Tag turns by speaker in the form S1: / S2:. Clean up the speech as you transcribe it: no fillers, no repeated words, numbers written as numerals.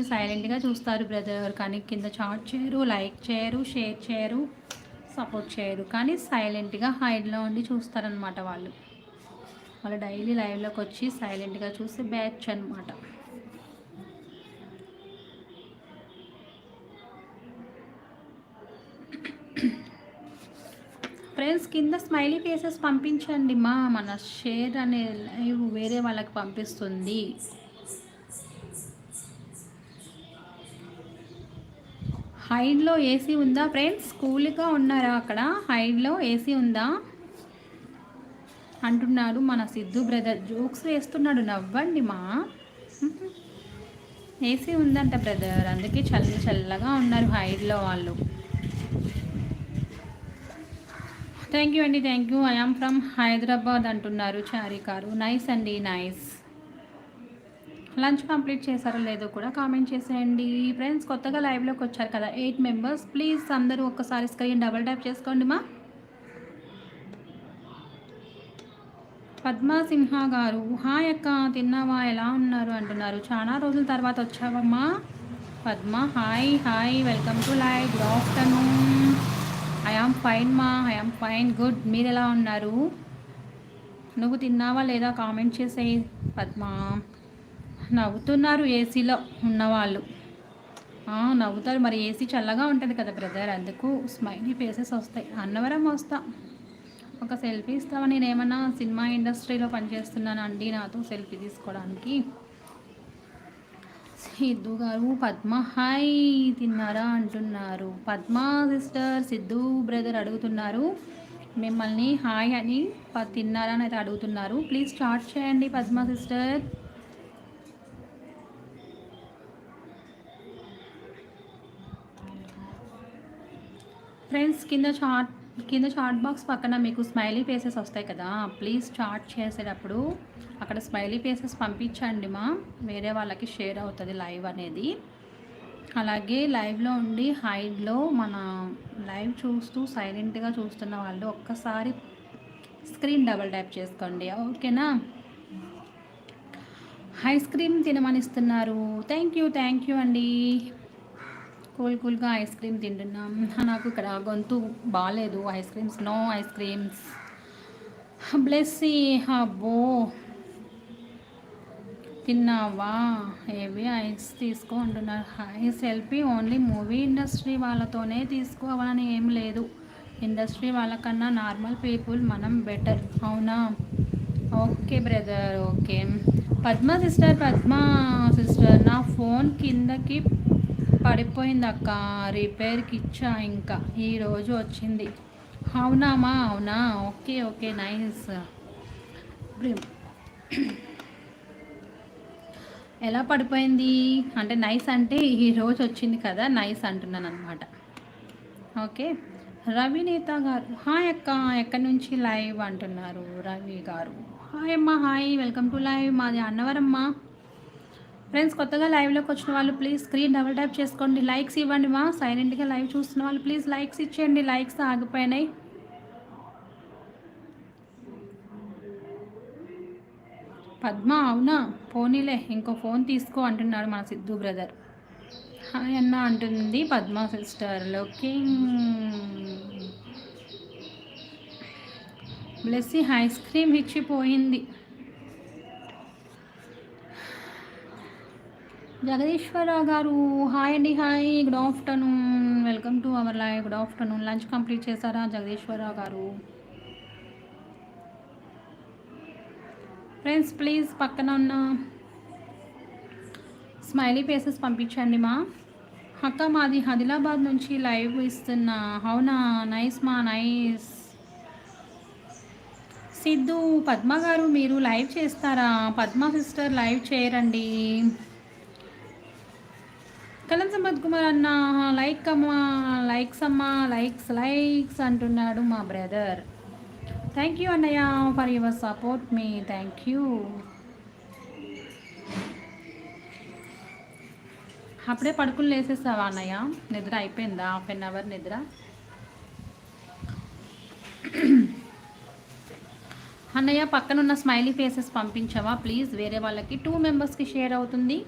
S1: వచ్చి సైలెంట్గా చూస్తారు బ్రదర్, కానీ కింద చాట్ చేయరు, లైక్ చేయరు, షేర్ చేయరు, సపోర్ట్ చేయరు, కానీ సైలెంట్గా హైడ్లో ఉండి చూస్తారనమాట. వాళ్ళు డైలీ లైవ్లోకి వచ్చి సైలెంట్గా చూసి బ్యాచ్ అనమాట. ఫ్రెండ్స్ కింద స్మైలీ ఫేసెస్ పంపించండి మన షేర్ అనే లైవ్ వేరే వాళ్ళకి పంపిస్తుంది. హైడ్లో ఏసీ ఉందా ఫ్రెండ్స్? కూల్గా ఉన్నారా అక్కడ? హైడ్లో ఏసీ ఉందా అంటున్నాడు మన సిద్ధు బ్రదర్. జోక్స్ వేస్తున్నాడు, నవ్వండి ఏసీ ఉందంట బ్రదర్, అందుకే చల్లగా ఉన్నారు హైడ్లో వాళ్ళు. థ్యాంక్ యూ అండి, thank you. I am from Hyderabad అంటున్నారు చారికారు. నైస్ అండి, నైస్. లంచ్ కంప్లీట్ చేశారో లేదో కూడా కామెంట్ చేసేయండి. ఫ్రెండ్స్ కొత్తగా లైవ్లోకి వచ్చారు కదా 8 మెంబర్స్, ప్లీజ్ అందరూ ఒక్కసారి స్క్రీన్ డబుల్ ట్యాప్ చేసుకోండి పద్మా సింహ గారు హాయ్ అక్క, తిన్నావా, ఎలా ఉన్నారు అంటున్నారు. చాలా రోజుల తర్వాత వచ్చావమ్మా Padma. Hi hi, welcome to live. Good afternoon. I am fine I am fine, good. మీరు ఎలా ఉన్నారు? నువ్వు తిన్నావా లేదా కామెంట్ చేసేయి పద్మ. నవ్వుతున్నారు ఏసీలో ఉన్నవాళ్ళు, నవ్వుతారు మరి, ఏసీ చల్లగా ఉంటుంది కదా బ్రదర్, అందుకు స్మైలీ ఫేసెస్ వస్తాయి. అన్నవరం వస్తా, ఒక సెల్ఫీ ఇస్తావా? నేనేమన్నా సినిమా ఇండస్ట్రీలో పనిచేస్తున్నాను అండి, నాతో సెల్ఫీ తీసుకోవడానికి. సిద్ధు గారు పద్మ హాయ్, తిన్నారా అంటున్నారు. పద్మ సిస్టర్ సిద్ధు బ్రదర్ అడుగుతున్నారు మిమ్మల్ని హాయ్ అని, తిన్నారా అని అయితే అడుగుతున్నారు. ప్లీజ్ స్టార్ట్ చేయండి పద్మ సిస్టర్. ఫ్రెండ్స్ కింద చాట్ బాక్స్ పక్కన మీకు స్మైలీ ఫేసెస్ వస్తాయి కదా, ప్లీజ్ చాట్ చేసేటప్పుడు అక్కడ స్మైలీ ఫేసెస్ పంపించండి వేరే వాళ్ళకి షేర్ అవుతుంది లైవ్ అనేది. అలాగే లైవ్లో ఉండి హైడ్లో మన లైవ్ చూస్తూ సైలెంట్గా చూస్తున్న వాళ్ళు ఒక్కసారి స్క్రీన్ డబుల్ ట్యాప్ చేసుకోండి, ఓకేనా? ఐస్ క్రీమ్ తినమనిస్తున్నారు. థ్యాంక్ యూ అండి. కూల్గా ఐస్ క్రీమ్ తింటున్నాం. నాకు ఇక్కడ గొంతు బాగాలేదు. Ice creams, no ice creams. Blessy అబ్బో తిన్నావా, ఏవి ఐస్ తీసుకో అంటున్నారు. Ice selfie only movie industry వాళ్ళతోనే తీసుకోవాలని ఏం లేదు, ఇండస్ట్రీ వాళ్ళకన్నా నార్మల్ పీపుల్ మనం బెటర్, అవునా? Okay brother, okay. Padma sister నా ఫోన్ కిందకి పడిపోయింది అక్క, రిపేర్కి ఇచ్చా, ఇంకా ఈరోజు వచ్చింది. అవునా, ఓకే నైస్. ఎలా పడిపోయింది అంటే నైస్ అంటే ఈరోజు వచ్చింది కదా, నైస్ అంటున్నాను అనమాట. ఓకే. రవినేత గారు హాయ్ అక్క, ఎక్కడి నుంచి లైవ్ అంటున్నారు. రవి గారు హాయ్ అమ్మా, హాయ్, వెల్కమ్ టు లైవ్. మాది అన్నవరమ్మా. ఫ్రెండ్స్ కొత్తగా లైవ్లోకి వచ్చిన వాళ్ళు ప్లీజ్ స్క్రీన్ డబుల్ ట్యాప్ చేసుకోండి, లైక్స్ ఇవ్వండి సైలెంట్గా లైవ్ చూస్తున్న వాళ్ళు ప్లీజ్ లైక్స్ ఇచ్చేయండి, లైక్స్ ఆగిపోయినాయి. పద్మ అవునా, పోనీలే ఇంకో ఫోన్ తీసుకో అంటున్నాడు మన సిద్ధు బ్రదర్. హాయ్ అన్న అంటుంది Padma sister. Looking Blessy ice cream ఇచ్చిపోయింది. జగదీశ్వరరావు గారు హాయ్ అండి, hi, good afternoon, welcome to our live. Good afternoon. Lunch complete చేశారా జగదీశ్వరరావు గారు? ఫ్రెండ్స్ ప్లీజ్ పక్కన ఉన్న స్మైలీ ఫేసెస్ పంపించండి అక్క. మాది ఆదిలాబాద్ నుంచి లైవ్ ఇస్తున్నా. అవునా, నైస్ నైస్. సిద్ధు పద్మ గారు మీరు లైవ్ చేస్తారా? పద్మ సిస్టర్ లైవ్ చేయరండి. కలం సంపత్ కుమార్ అన్న లైక్స్ అమ్మా, లైక్స్ అంటున్నాడు మా బ్రదర్. థ్యాంక్ యూ అన్నయ్య for your support me, thank you. అప్పుడే పడుకుని లేసేస్తావా అన్నయ్య? నిద్ర అయిపోయిందా? 1/2 అవర్ నిద్ర. అన్నయ్య పక్కనున్న స్మైలీ ఫేసెస్ పంపించవా ప్లీజ్, వేరే వాళ్ళకి 2 మెంబర్స్కి షేర్ అవుతుంది.